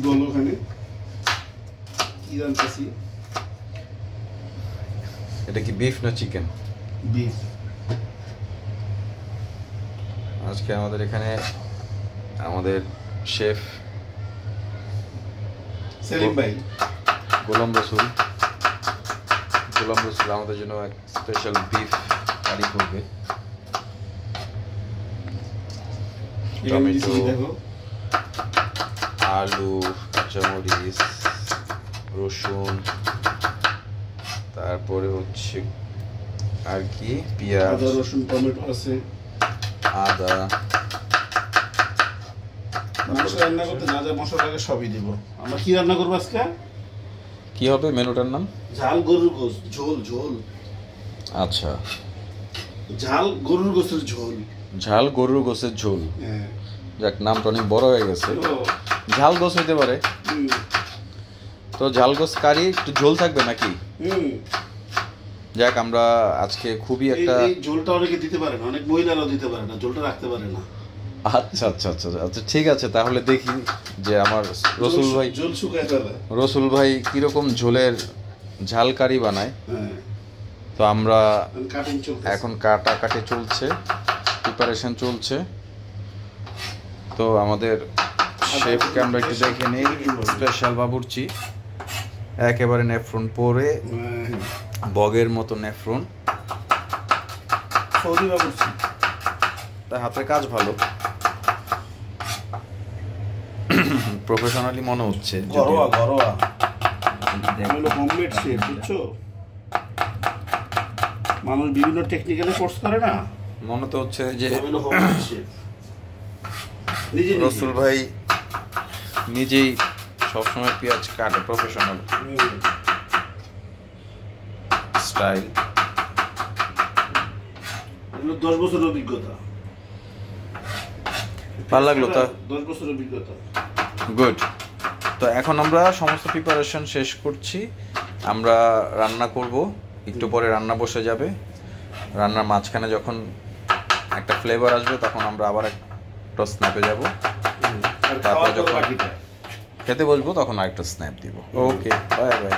বলো ওখানে কি রান্নাছি? এটা কি বিফ না চিকেন? বিফ। আজকে আমাদের এখানে আমাদের শেফ সেলিম ভাই গোলাম রসুল আমাদের জন্য এক স্পেশাল বিফ কারি করবে। টমেটো, আলু, কাঁচামরিচ, রসুন, তারপরে হচ্ছে আর কি পেঁয়াজ, আদা, রসুন, টমেটো আছে, আদা। মাংস রান্না করতে যা যা মশলা লাগে সবই দিব। আমরা কি রান্না করবো আজকে? কি হবে মেনুটার নাম? ঝাল গরুর গোশত, ঝোল। আচ্ছা, ঝাল গরুর গোশতের ঝোল। ঝাল গরুর গোশতের ঝোল। হ্যাঁ, যাক, নামটা অনেক বড় হয়ে গেছে। ঝাল গোশ হইতে পারে। তো ঝাল গোশ কারি একটু ঝোল থাকবে নাকি? যাক, আমরা আজকে খুবই একটা ঝোলটা অনেকে দিতে পারে না, অনেক মহিলারাও দিতে পারে না, ঝোলটা রাখতে পারে না। আচ্ছা, ঠিক আছে, তাহলে দেখি যে আমার রসুল ভাই ঝোল শুকায় ফেলে। রসুল ভাই কিরকম ঝোলের ঝাল কারি বানায়। তো আমরা এখন কাটাকাটি চলছে, প্রিপারেশন চলছে। তো আমাদের শেফকে আমরা একটু দেখে নিই। স্পেশাল বাবুর্চি, একেবারে নেফ্রন পরে, বগের মতো নেফ্রন। তার হাতের কাজ ভালো, প্রফেশনালি মনে হচ্ছে। ঘরোয়া হোমমেড শেফ, বুঝছো? মানুষ বিভিন্ন টেকনিক্যালে কোর্স করে না, মনে তো হচ্ছে যে রসুল ভাই নিজেই সবসময় পেঁয়াজ কাটে, প্রফেশনাল স্টাইল। 10 বছরের অভিজ্ঞতা। ভালো লাগলো তা? 10 বছরের অভিজ্ঞতা। গুড। তো এখন আমরা সমস্ত প্রিপারেশন শেষ করছি, আমরা রান্না করব। একটু পরে রান্না বসে যাবে। রান্নার মাঝখানে যখন একটা ফ্লেভার আসবে তখন আমরা আবার একটা স্ন্যাপে যাব। তারপর যখন খেতে বসবো তখন আরেকটা স্ন্যাপ দিব। ওকে, বাই বাই।